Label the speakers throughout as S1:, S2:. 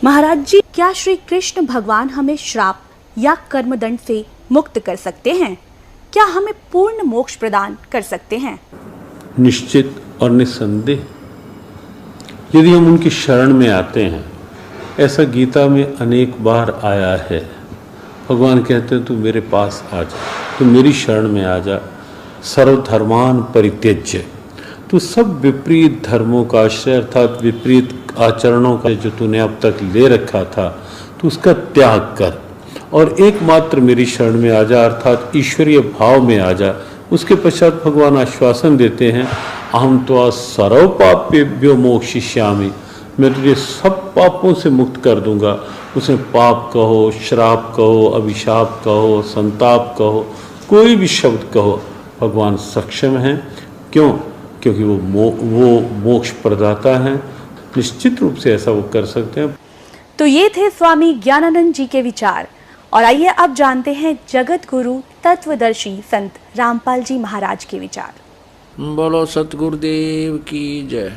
S1: महाराज जी, क्या श्री कृष्ण भगवान हमें श्राप या कर्मदंड से मुक्त कर सकते हैं? क्या हमें पूर्ण मोक्ष प्रदान कर सकते हैं?
S2: निश्चित और निस्संदेह यदि हम उनकी शरण में आते हैं। ऐसा गीता में अनेक बार आया है। भगवान कहते हैं तू मेरे पास आ जा, तू मेरी शरण में आ जा। सर्वधर्मान परित्यज्य, तू सब विपरीत धर्मों का आश्रय अर्थात विपरीत आचरणों का जो तूने अब तक ले रखा था, तू उसका त्याग कर और एकमात्र मेरी शरण में आ जा अर्थात ईश्वरीय भाव में आ जा। उसके पश्चात भगवान आश्वासन देते हैं, अहम त्वा सर्व पापेभ्यो मोक्षयिष्यामि, मैं तुझे सब पापों से मुक्त कर दूंगा। उसमें पाप कहो, श्राप कहो, अभिशाप कहो, संताप कहो, कोई भी शब्द कहो, भगवान सक्षम हैं। क्यों? क्योंकि वो मोक्ष प्रदाता हैं। निश्चित रूप से ऐसा वो कर सकते हैं।
S1: तो ये थे स्वामी ज्ञानानंद जी के विचार। और आइए अब जानते हैं जगत गुरु तत्वदर्शी संत रामपाल जी महाराज के विचार।
S3: बोलो सतगुरुदेव की जय।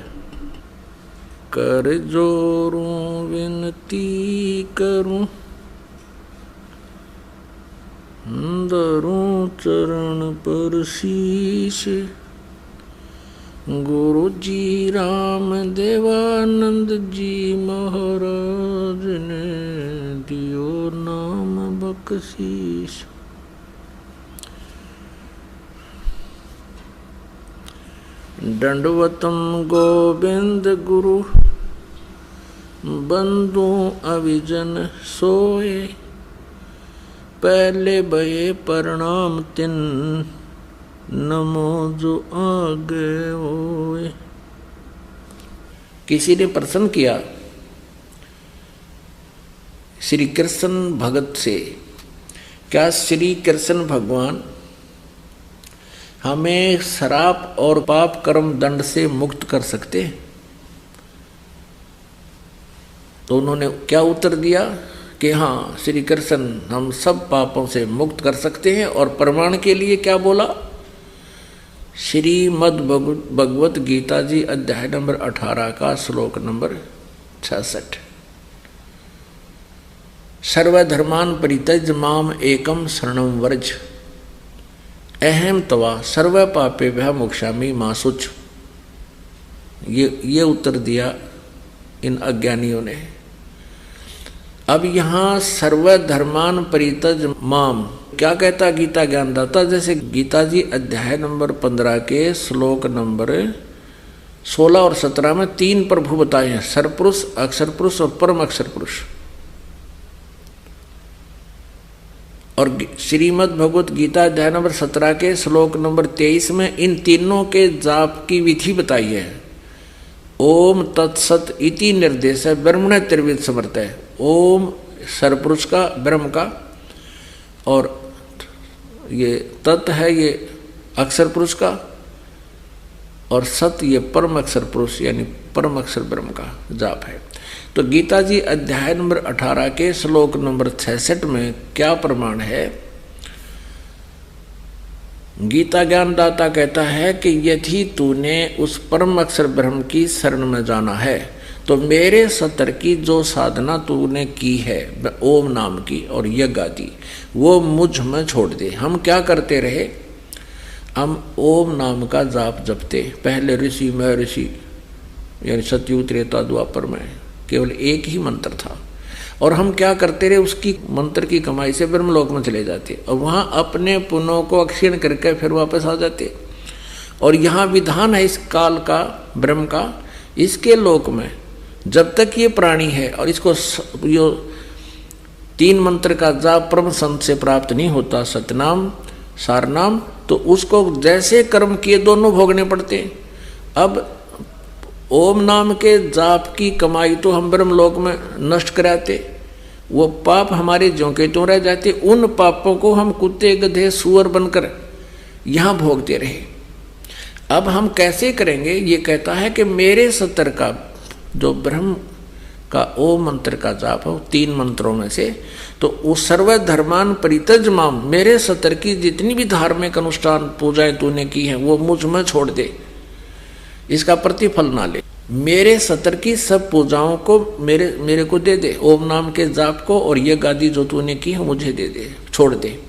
S3: कर जोरूं विनती करूं, धरूं चरण पर शीश, गुरु जी राम देवानंद जी महाराज ने दियो नाम बख्शीश। दंडवतम गोविंद गुरु, बंधु अविजन सोए, पहले भये प्रणाम तिन, नमो जो आगे होए। किसी ने प्रश्न किया श्री कृष्ण भगत से, क्या श्री कृष्ण भगवान हमें श्राप और पाप कर्म दंड से मुक्त कर सकते हैं? तो उन्होंने क्या उत्तर दिया कि हाँ श्री कृष्ण हम सब पापों से मुक्त कर सकते हैं। और प्रमाण के लिए क्या बोला? श्रीमद् भगवत गीता जी अध्याय नंबर 18 का श्लोक नंबर 66। सर्वधर्मान परित्यज माम एकम शरणम व्रज, अहम तवा सर्व पापेभ्यः मोक्षामि मा शुच। ये उत्तर दिया इन अज्ञानियों ने। अब यहाँ सर्वधर्मान परित्यज माम क्या कहता गीता ज्ञानदाता? जैसे गीता जी अध्याय नंबर 15 के श्लोक नंबर 16 और 17 में 3 प्रभु बताए हैं, सरपुरुष, अक्षर पुरुष और परम अक्षर पुरुष। और श्रीमद् भगवत गीता अध्याय नंबर 17 के श्लोक नंबर 23 में इन तीनों के जाप की विधि बताई है। ओम तत्सत इति निर्देश है, ब्रह्मण त्रिविध समर्थ है। ओम सरपुरुष का, ब्रह्म का, और ये तत् है ये अक्षर पुरुष का, और सत ये परम अक्षर पुरुष यानी परम अक्षर ब्रह्म का जाप है। तो गीता जी अध्याय नंबर 18 के श्लोक नंबर 66 में क्या प्रमाण है? गीता ज्ञानदाता कहता है कि यदि तूने उस परम अक्षर ब्रह्म की शरण में जाना है तो मेरे सतर की जो साधना तूने की है ओम नाम की और यज्ञ आदि, वो मुझ में छोड़ दे। हम क्या करते रहे? हम ओम नाम का जाप जपते। पहले ऋषि में ऋषि यानी सतयुग त्रेता द्वापर में केवल एक ही मंत्र था, और हम क्या करते रहे? उसकी मंत्र की कमाई से ब्रह्मलोक में चले जाते और वहाँ अपने पुण्यों को अक्षीण करके फिर वापस आ जाते। और यहाँ विधान है इस काल का, ब्रह्म का, इसके लोक में जब तक ये प्राणी है और इसको यो 3 मंत्र का जाप परम संत से प्राप्त नहीं होता, सतनाम सारनाम, तो उसको जैसे कर्म किए दोनों भोगने पड़ते। अब ओम नाम के जाप की कमाई तो हम ब्रह्मलोक में नष्ट कराते, वो पाप हमारे ज्यों के त्यों रह जाते। उन पापों को हम कुत्ते गधे सुअर बनकर यहाँ भोगते रहे। अब हम कैसे करेंगे? ये कहता है कि मेरे सतर का जो ब्रह्म का ओम मंत्र का जाप हो 3 मंत्रों में से, तो वो सर्वधर्मान परित्यज माम, मेरे सतर की जितनी भी धार्मिक अनुष्ठान पूजाएं तूने की हैं वो मुझ में छोड़ दे, इसका प्रतिफल ना ले। मेरे सतर की सब पूजाओं को मेरे को दे दे, ओम नाम के जाप को, और ये गादी जो तूने की है मुझे दे दे, छोड़ दे।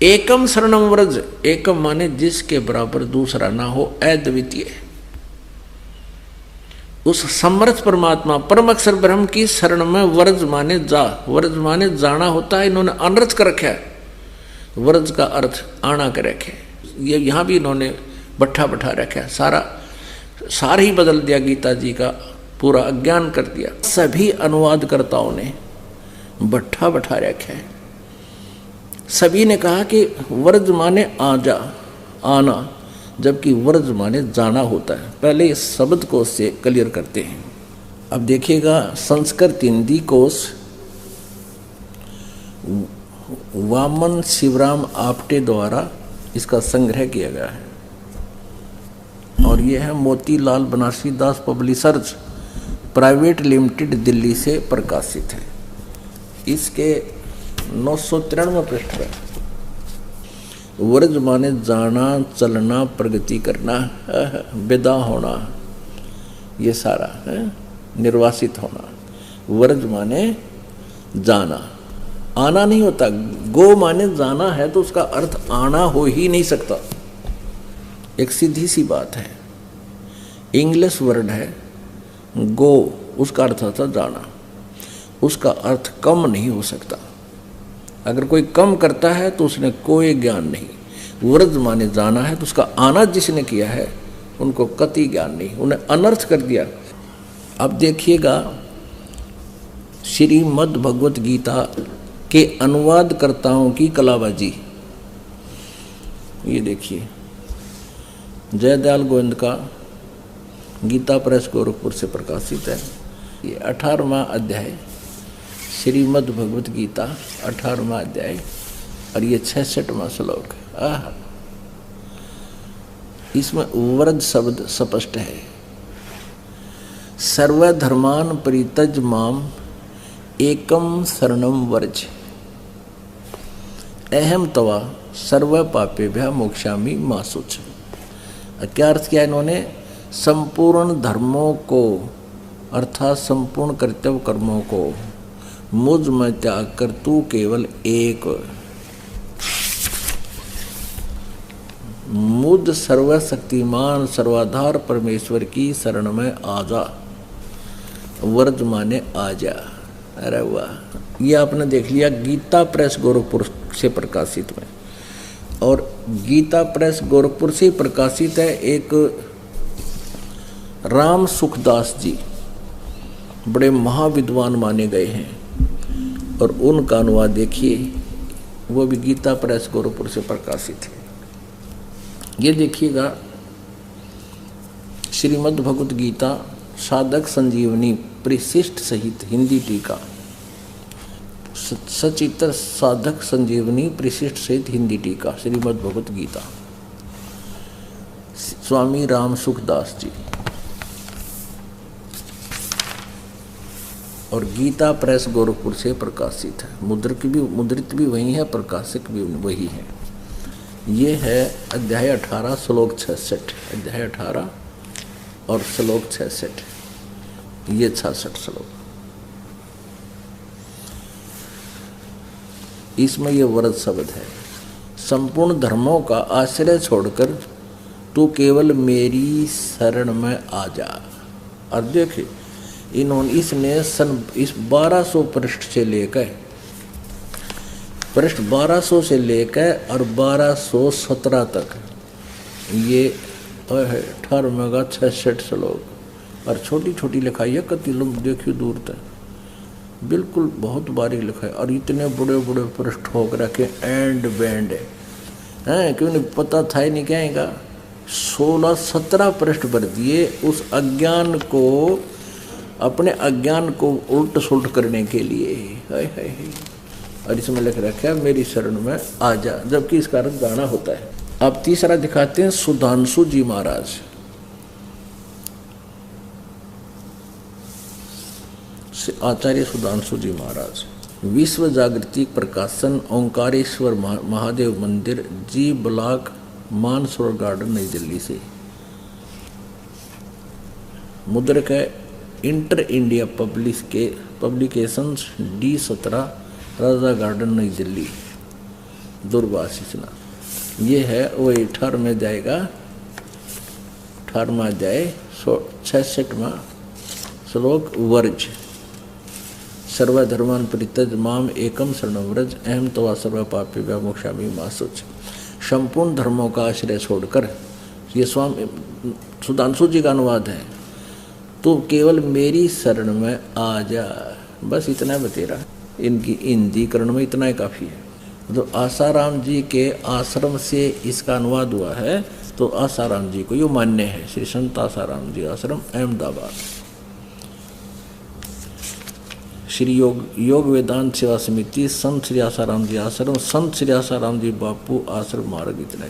S3: एकम शरणम व्रज, एकम माने जिसके बराबर दूसरा ना हो, अद्वितीय, उस समर्थ परमात्मा परम अक्षर ब्रह्म की शरण में व्रज माने जा, व्रज माने जाना होता है, इन्होंने अनर्थ कर रखा है, व्रज का अर्थ आना कर रखे, ये यहाँ भी इन्होंने बैठा रखा है, सारा ही बदल दिया, गीता जी का पूरा अज्ञान कर दिया। सभी अनुवादकर्ताओं ने बैठा रखा है, सभी ने कहा कि व्रज माने आजा, आना, जबकि व्रज माने जाना होता है। पहले इस शब्द कोश से क्लियर करते हैं। अब देखिएगा, संस्कृत हिंदी कोश वामन शिवराम आप्टे द्वारा इसका संग्रह किया गया है, और यह है मोतीलाल बनारसी दास पब्लिशर्स प्राइवेट लिमिटेड, दिल्ली से प्रकाशित है। इसके 993 पृष्ठ पर व्रज माने जाना, चलना, प्रगति करना, विदा होना, ये सारा है, निर्वासित होना। व्रज माने जाना, आना नहीं होता। गो माने जाना है तो उसका अर्थ आना हो ही नहीं सकता, एक सीधी सी बात है। इंग्लिश वर्ड है गो, उसका अर्थ होता जाना, उसका अर्थ कम नहीं हो सकता। अगर कोई कम करता है तो उसने कोई ज्ञान नहीं। व्रज माने जाना है तो उसका आना जिसने किया है उनको कति ज्ञान नहीं, उन्हें अनर्थ कर दिया। अब देखिएगा, श्रीमद् भगवत गीता के अनुवादकर्ताओं की कलाबाजी, ये देखिए, जयदयाल गोविंद का गीता प्रेस गोरखपुर से प्रकाशित है। ये 18वां अध्याय, श्रीमद् भगवत गीता 18वां अध्याय, और ये 66वां श्लोक। इसमें व्रज शब्द स्पष्ट है। सर्वधर्मान परित्यज माम एकम शरणम व्रज, अहम तवा सर्व पापेभ्यः मोक्षामि मा शुच। क्या अर्थ किया इन्होंने? संपूर्ण धर्मों को अर्थात संपूर्ण कर्तव्य कर्मों को मुझ में त्याग कर तू केवल एक मुझ सर्वशक्तिमान सर्वाधार परमेश्वर की शरण में आजा। व्रज माने आजा। अरे वाह, ये आपने देख लिया गीता प्रेस गोरखपुर से प्रकाशित में। और गीता प्रेस गोरखपुर से प्रकाशित है एक राम सुखदास जी, बड़े महाविद्वान माने गए हैं, और उनका अनुवाद देखिए, वो भी गीता प्रेस गोरखपुर से प्रकाशित है। ये देखिएगा, श्रीमद् भगवत गीता साधक संजीवनी परिशिष्ट सहित हिंदी टीका, सचित्र साधक संजीवनी परिशिष्ट सहित हिंदी टीका, श्रीमद् भगवत गीता, स्वामी राम सुखदास जी। और गीता प्रेस गोरखपुर से प्रकाशित है। मुद्रित भी वही है, प्रकाशक भी वही है। ये है अध्याय 18 श्लोक 66, अध्याय 18 और श्लोक 66, ये 66 श्लोक। इसमें ये व्रत शब्द है। संपूर्ण धर्मों का आश्रय छोड़कर तू केवल मेरी शरण में आ जा। और देखिए, इसने इस 1200 पृष्ठ से लेकर पृष्ठ 1200 से लेकर और 1217 तक ये 18 का 66 श्लोक, और छोटी छोटी लिखाई है, कति लोग देखिए दूर तक, बिल्कुल बहुत बारीक लिखा है। और इतने बड़े बड़े पृष्ठ होकर रखे, एंड बैंड है, क्यों नहीं पता था ही नहीं कहेगा। 16-17 पृष्ठ भर दिए उस अज्ञान को, अपने अज्ञान को उल्ट सुलट करने के लिए। हाय हाय हाय। और इसमें लिख रखा है मेरी शरण में आ जा, जबकि इसका अर्थ गाना होता है। अब तीसरा दिखाते हैं सुधांशु जी महाराज। आचार्य सुधांशु जी महाराज, विश्व जागृति प्रकाशन, ओंकारेश्वर महादेव मंदिर, जी ब्लॉक, मानसरोवर गार्डन, नई दिल्ली से। मुद्रक है इंटर इंडिया पब्लिकेशंस D17 राजा गार्डन नई दिल्ली दूरभाष ना। ये है वही 18 जाएगा 18 जाए 66वां श्लोक वर्ज सर्वधर्मान परित्यज माम एकम शरणं व्रज अहम तवा सर्व पापेभ्यो मोक्षामि मा शुच। संपूर्ण धर्मों का आश्रय छोड़कर, ये स्वामी सुधांशु जी का अनुवाद है, तो केवल मेरी शरण में आ जा, बस इतना बतेरा। इनकी हिंदीकरण में इतना ही काफ़ी है। तो आसाराम जी के आश्रम से इसका अनुवाद हुआ है, तो आसाराम जी को यो मान्य है। श्री संत आसाराम जी आश्रम अहमदाबाद। श्री योग वेदांत सेवा समिति संत श्री आसाराम जी आश्रम संत श्री आसाराम जी बापू आश्रम मार्ग इतना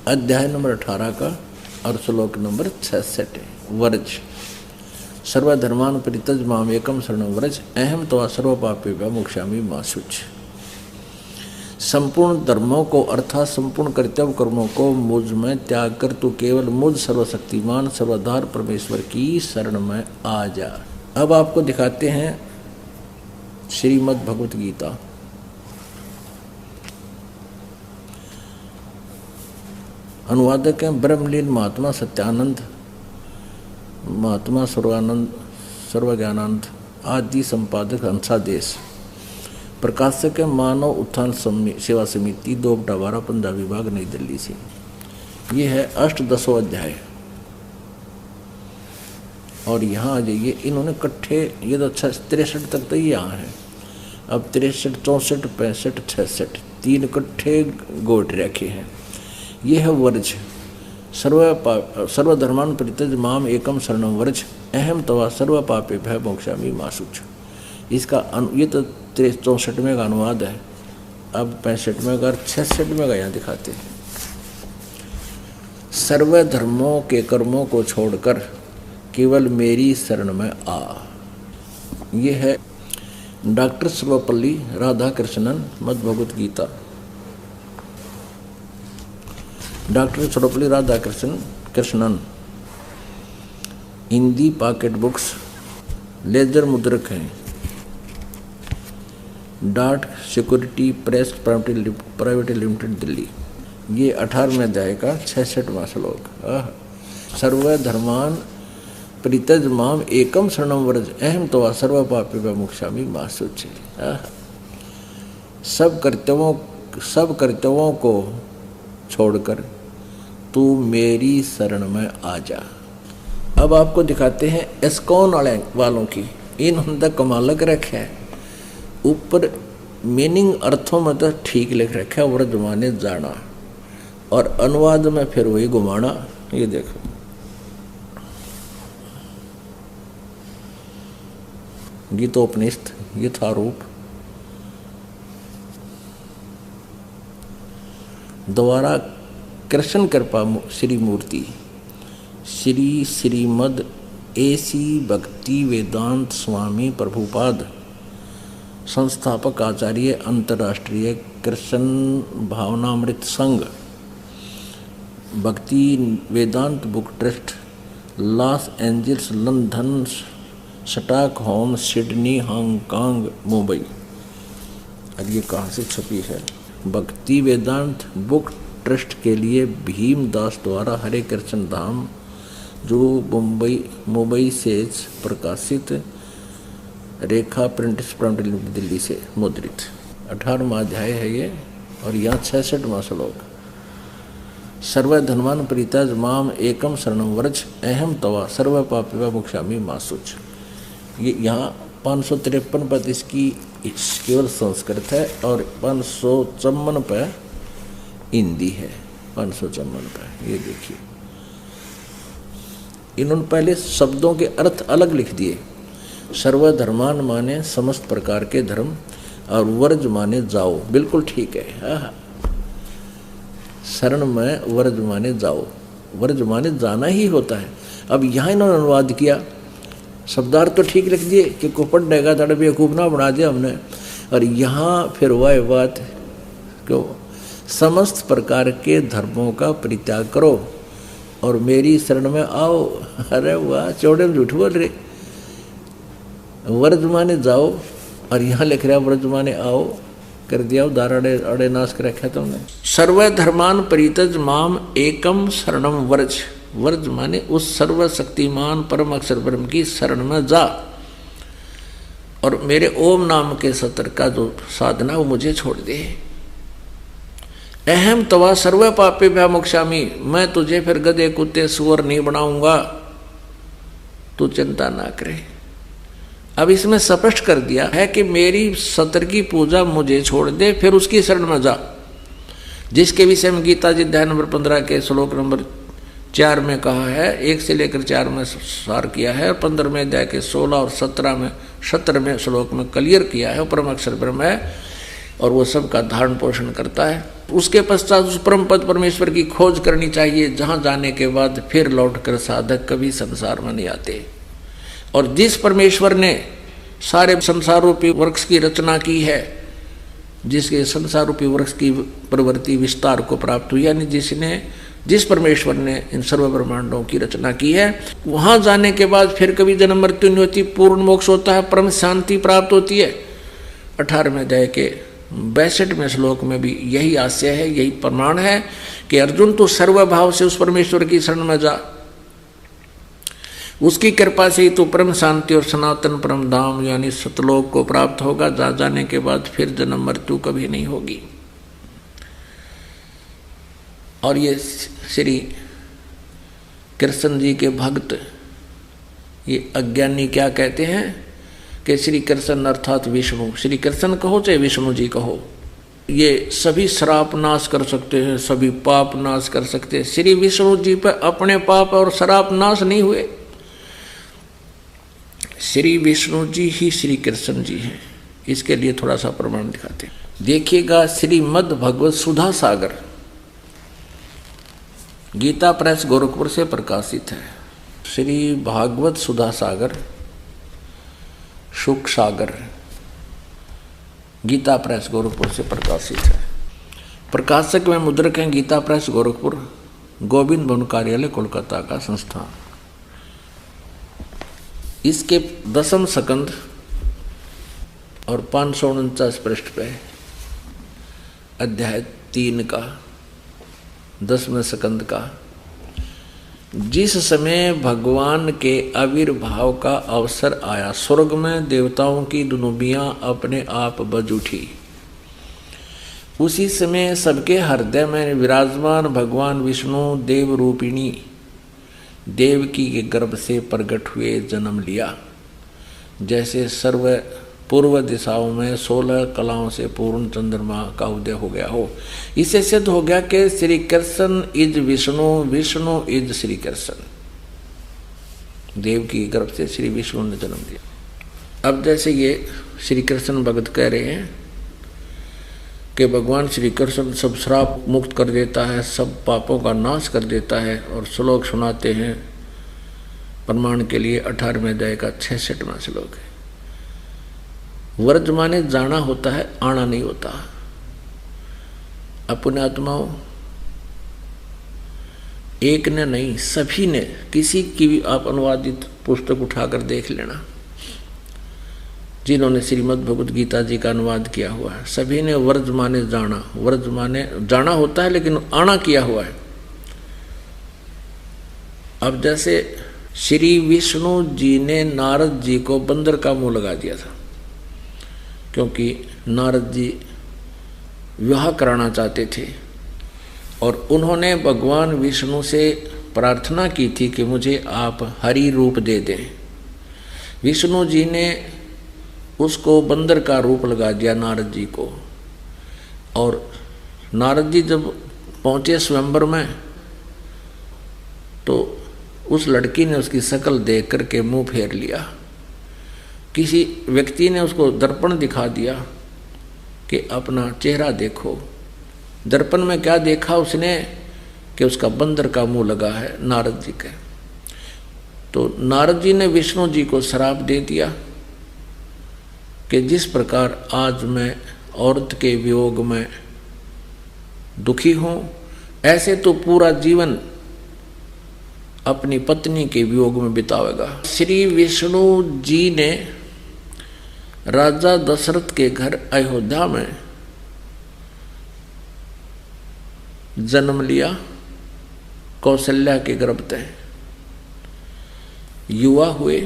S3: अध्याय नंबर 18 का और श्लोक नंबर 66 वर्ज सर्वधर्मान परित्यज माम एकम शरणं व्रज अहम तवा सर्व पापेभ्यो मोक्षामि मा शुच। संपूर्ण धर्मों को अर्थात संपूर्ण कर्तव्य कर्मों को मुझ में त्याग कर तू केवल मुझ सर्वशक्तिमान सर्वधार परमेश्वर की शरण में आ जा। अब आपको दिखाते हैं श्रीमद् भगवत गीता। अनुवादक हैं ब्रह्मलीन महात्मा सत्यानंद, महात्मा सर्वानंद सर्वज्ञानंद आदि, संपादक हंसादेश, प्रकाशक है मानव उत्थान सेवा समिति 2/12 पंजाब विभाग नई दिल्ली से। ये है 8-10 अध्याय। और यहाँ आ जाइए, इन्होंने इकट्ठे ये तो 63 तक तो यहाँ है। अब 63, 64, 65, 66 3 इकट्ठे गोट रखे हैं। ये है वर्ज सर्वधर्मान परित्यज माम एकम शरणं व्रज अहम तवा सर्व पापेभ्यो मोक्षामि मा शुच। इसका ये तो 64वें का अनुवाद है। अब 65वें का 66वें का यहाँ दिखाते हैं। सर्वधर्मों के कर्मों को छोड़कर केवल मेरी शरण में आ। ये है डॉक्टर सर्वपल्ली राधाकृष्णन मद् Bhagavad Gita. Doctor Sarvepalli Radhakrishnan Hindi pocket books laser मुद्रक हैं। डाट security press private limited Delhi. ये 18वें अध्याय का 66वां श्लोक। सर्वधर्मान परित्यज माम एकम शरणं व्रज अहम तवा सर्व पापेभ्यो मोक्षामि मा शुच। सब कर्तव्यों को छोड़कर तू मेरी शरण में आ जा। अब आपको दिखाते हैं एस्कॉन वालों की। इन्होंने कमाल कर रखा है। ऊपर मीनिंग अर्थों में तो ठीक लिख रखा है, व्रज माने जाना, और अनुवाद में फिर वही घुमाना। ये देखो, गीतोपनिषद यथारूप द्वारा कृष्ण कृपा श्री मूर्ति श्री श्रीमद AC भक्ति वेदांत स्वामी प्रभुपाद संस्थापक आचार्य अंतर्राष्ट्रीय Krishna Bhavanamrita Sangh Bhakti Vedanta book trust Los Angeles London Stockholm Sydney Hong Kong Mumbai. अब ये कहाँ से छपी है? भक्ति वेदांत बुक ट्रस्ट के लिए भीमदास द्वारा हरे कृष्ण धाम जो मुंबई से प्रकाशित रेखा प्रिंट्स दिल्ली से मुद्रित। 18वां अध्याय है ये। और यहाँ 66वां श्लोक सर्वधर्मान परित्यज माम एकम शरणं व्रज अहम तवा सर्व पापेभ्यो मोक्षामि मा शुच। ये यहाँ 553 पद इसकी केवल संस्कृत है और 554 पे हिंदी है। 554 पे ये देखिए, इन्होंने पहले शब्दों के अर्थ अलग लिख दिए। सर्वधर्मान माने समस्त प्रकार के धर्म और वर्ज माने जाओ, बिल्कुल ठीक है। शरण में वर्ज माने जाओ, वर्ज माने जाना ही होता है। अब यहाँ इन्होंने अनुवाद किया, शब्दार्थ तो ठीक लिख दिए कि कोपट डेगा तड़ बेवकूफ ना बना दिया हमने। और यहाँ फिर वह बात क्यों, समस्त प्रकार के धर्मों का परित्याग करो और मेरी शरण में आओ। अरे वाह, चौड़े में झूठ बोल रहे। व्रज माने जाओ, और यहाँ लिख रहा व्रज माने आओ, कर दिया उदाहरण अड़े नाश कर रखा तुमने। सर्वधर्मान परित्यज माम एकम शरणम व्रज। व्रज माने उस सर्वशक्तिमान परम अक्षर ब्रह्म की शरण में जा, और मेरे ओम नाम के सत्र का जो साधना वो मुझे छोड़ दे। अहम तवा सर्व पापे भ्या मोक्षामी। मैं तुझे फिर गधे कुत्ते सुअर नहीं बनाऊंगा, तू चिंता ना करे। अब इसमें स्पष्ट कर दिया है कि मेरी सत्र की पूजा मुझे छोड़ दे, फिर उसकी शरण में जा, जिसके विषय में गीता जी अध्याय नंबर 15 के श्लोक नंबर 4 में कहा है। 1 से लेकर 4 में सार किया है, 15वें अध्याय के 16 और 17वें श्लोक में क्लियर किया है। परम अक्षर ब्रह्म है और वो सबका धारण पोषण करता है। उसके पश्चात उस परम पद परमेश्वर की खोज करनी चाहिए, जहाँ जाने के बाद फिर लौटकर साधक कभी संसार में नहीं आते। और जिस परमेश्वर ने सारे संसार रूपी वृक्ष की रचना की है, जिसके संसार रूपी वृक्ष की प्रवृत्ति विस्तार को प्राप्त हुई, यानी जिस परमेश्वर ने इन सर्व ब्रह्मांडों की रचना की है, वहां जाने के बाद फिर कभी जन्म मृत्यु नहीं होती, पूर्ण मोक्ष होता है, परम शांति प्राप्त होती है। 18वें अध्याय के 62वें श्लोक में भी यही आशय है, यही प्रमाण है कि अर्जुन तो सर्वभाव से उस परमेश्वर की शरण में जा, उसकी कृपा से ही तो परम शांति और सनातन परम धाम यानी सतलोक को प्राप्त होगा। जा जाने के बाद फिर जन्म मृत्यु कभी नहीं होगी। और ये श्री कृष्ण जी के भक्त, ये अज्ञानी क्या कहते हैं कि श्री कृष्ण अर्थात विष्णु, श्री कृष्ण कहो चाहे विष्णु जी कहो, ये सभी श्राप नाश कर सकते हैं, सभी पाप नाश कर सकते हैं। श्री विष्णु जी पर अपने पाप और श्राप नाश नहीं हुए। श्री विष्णु जी ही श्री कृष्ण जी हैं। इसके लिए थोड़ा सा प्रमाण दिखाते हैं। देखिएगा, श्रीमद् भगवत सुधा सागर गीता प्रेस गोरखपुर से प्रकाशित है। श्री भागवत सुधा सागर सुख सागर गीता प्रेस गोरखपुर से प्रकाशित है। प्रकाशक में मुद्रक हैं गीता प्रेस गोरखपुर, गोविंद भवन कार्यालय कोलकाता का संस्थान। इसके 10वें स्कंद और 549 पृष्ठ पे अध्याय 3 का 10वें स्कंद का, जिस समय भगवान के आविर्भाव का अवसर आया, स्वर्ग में देवताओं की दुनुबियां अपने आप बज उठी। उसी समय सबके हृदय में विराजमान भगवान विष्णु देव रूपिणी देवकी के गर्भ से प्रकट हुए जन्म लिया। जैसे सर्व पूर्व दिशाओं में 16 कलाओं से पूर्ण चंद्रमा का उदय हो गया हो। इससे सिद्ध हो गया कि श्री कृष्ण इज विष्णु, विष्णु इज श्री कृष्ण। देव की गर्भ से श्री विष्णु ने जन्म लिया। अब जैसे ये श्री कृष्ण भगत कह रहे हैं कि भगवान श्री कृष्ण सब श्राप मुक्त कर देता है, सब पापों का नाश कर देता है, और श्लोक सुनाते हैं प्रमाण के लिए। 18वें अध्याय का 66वां श्लोक है। व्रज माने जाना होता है, आना नहीं होता। अपने आत्माओं, एक ने नहीं सभी ने, किसी की भी आप अनुवादित पुस्तक उठाकर देख लेना जिन्होंने श्रीमद् भगवद गीता जी का अनुवाद किया हुआ है, सभी ने व्रज माने जाना, व्रज माने जाना होता है लेकिन आना किया हुआ है। अब जैसे श्री विष्णु जी ने नारद जी को बंदर का मुंह लगा दिया था, क्योंकि नारद जी विवाह कराना चाहते थे और उन्होंने भगवान विष्णु से प्रार्थना की थी कि मुझे आप हरि रूप दे दें। विष्णु जी ने उसको बंदर का रूप लगा दिया नारद जी को, और नारद जी जब पहुँचे स्वयंवर में तो उस लड़की ने उसकी शक्ल देख करके मुंह फेर लिया। किसी व्यक्ति ने उसको दर्पण दिखा दिया कि अपना चेहरा देखो। दर्पण में क्या देखा उसने कि उसका बंदर का मुंह लगा है नारद जी के। तो नारद जी ने विष्णु जी को श्राप दे दिया कि जिस प्रकार आज मैं औरत के वियोग में दुखी हूँ, ऐसे तो पूरा जीवन अपनी पत्नी के वियोग में बितावेगा। श्री विष्णु जी ने राजा दशरथ के घर अयोध्या में जन्म लिया, कौशल्या के गर्भ से युवा हुए,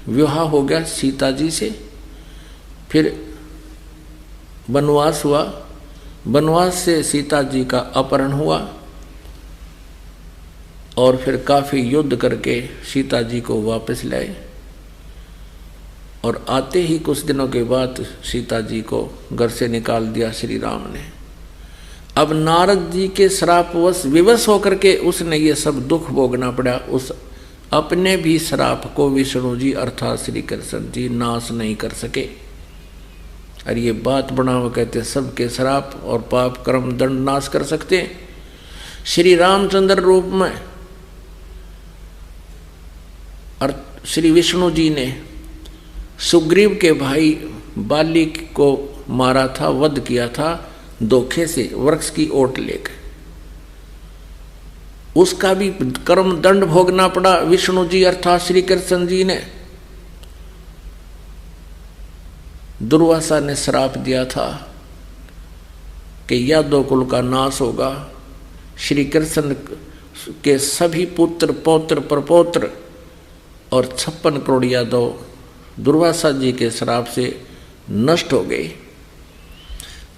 S3: विवाह हो गया सीता जी से, फिर वनवास हुआ, वनवास से सीता जी का अपहरण हुआ और फिर काफी युद्ध करके सीता जी को वापस लाए और आते ही कुछ दिनों के बाद सीता जी को घर से निकाल दिया श्री राम ने। अब नारद जी के श्रापवश विवश होकर के उसने ये सब दुख भोगना पड़ा। उस अपने भी श्राप को विष्णु जी अर्थात श्री कृष्ण जी नाश नहीं कर सके। और ये बात बनाओ कहते सबके श्राप और पाप कर्म दंड नाश कर सकते हैं। श्री रामचंद्र रूप में और श्री विष्णु जी ने सुग्रीव के भाई बाली को मारा था, वध किया था धोखे से वृक्ष की ओट लेकर। उसका भी कर्म दंड भोगना पड़ा विष्णु जी अर्थात श्री कृष्ण जी ने। दुर्वासा ने श्राप दिया था कि यादव कुल का नाश होगा, श्री कृष्ण के सभी पुत्र पौत्र प्रपौत्र और 56 करोड़ यादव दुर्वासा जी के श्राप से नष्ट हो गए।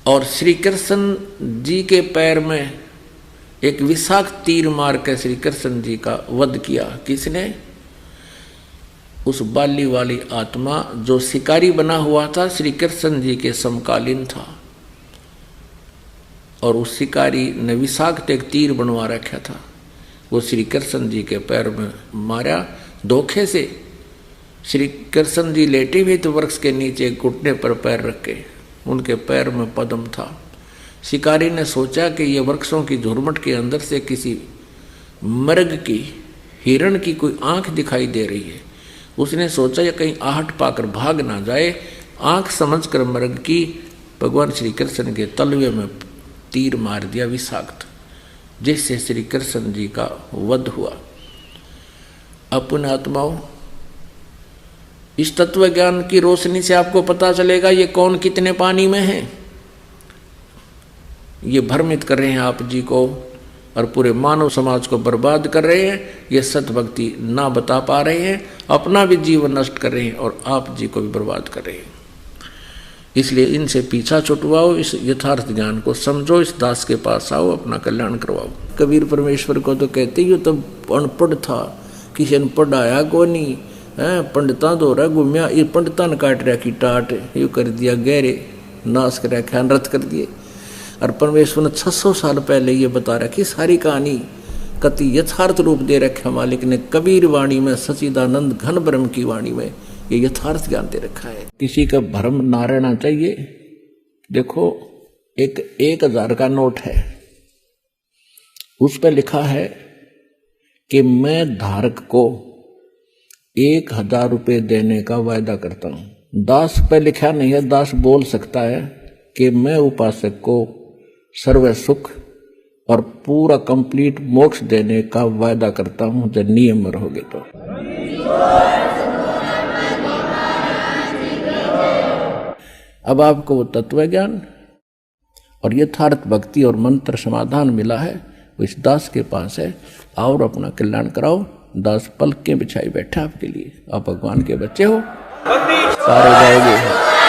S3: और श्री कृष्ण जी के पैर में एक विषाक्त तीर मार के श्री कृष्ण जी का वध किया। किसने? उस बाली वाली आत्मा जो शिकारी बना हुआ था, श्री कृष्ण जी के समकालीन था और उस शिकारी ने विषाक्त एक तीर बनवा रखा था, वो श्री कृष्ण जी के पैर में मारा धोखे से। श्री कृष्ण जी लेटे हुए थे वृक्ष के नीचे, घुटने पर पैर रख के, उनके पैर में पद्म था। शिकारी ने सोचा कि ये वृक्षों की झुरमुट के अंदर से किसी मृग की, हिरण की कोई आंख दिखाई दे रही है। उसने सोचा ये कहीं आहट पाकर भाग ना जाए, आंख समझकर मृग की भगवान श्री कृष्ण के तलवे में तीर मार दिया विषाक्त, जिससे श्री कृष्ण जी का वध हुआ। अपने आत्माओं, इस तत्व ज्ञान की रोशनी से आपको पता चलेगा ये कौन कितने पानी में है। ये भ्रमित कर रहे हैं आप जी को और पूरे मानव समाज को बर्बाद कर रहे हैं। ये सत भक्ति ना बता पा रहे हैं, अपना भी जीवन नष्ट कर रहे हैं और आप जी को भी बर्बाद कर रहे हैं। इसलिए इनसे पीछा छुटवाओ, इस यथार्थ ज्ञान को समझो, इस दास के पास आओ, अपना कल्याण करवाओ। कबीर परमेश्वर को तो कहते ही तो अनपढ़ था, किसी ने पढ़ाया को नहीं है, पंडिता दो रहा घूमिया, ये पंडिता ने काट रहा की टाट, यू कर दिया गहरे, नाश कर रखा, नृत कर दिए। और परमेश्वर ने 600 साल पहले ये बता रखी सारी कहानी, कति यथार्थ रूप दे रखा मालिक ने कबीर वाणी में, सच्चिदानंद घन ब्रह्म की वाणी में ये यथार्थ ज्ञान दे रखा है। किसी का भ्रम ना रहना चाहिए। देखो, एक 1000 का नोट है, उस पर लिखा है कि मैं धारक को 1000 रुपये देने का वायदा करता हूं। दास पे लिखा नहीं है, दास बोल सकता है कि मैं उपासक को सर्व सुख और पूरा कंप्लीट मोक्ष देने का वायदा करता हूं जब नियम रहोगे तो। अब आपको वो तत्व ज्ञान और यथार्थ भक्ति और मंत्र समाधान मिला है, वो इस दास के पास है। और अपना कल्याण कराओ। दास पलकें बिछाई बैठा आपके लिए। आप भगवान के बच्चे हो, सारे जाओगे।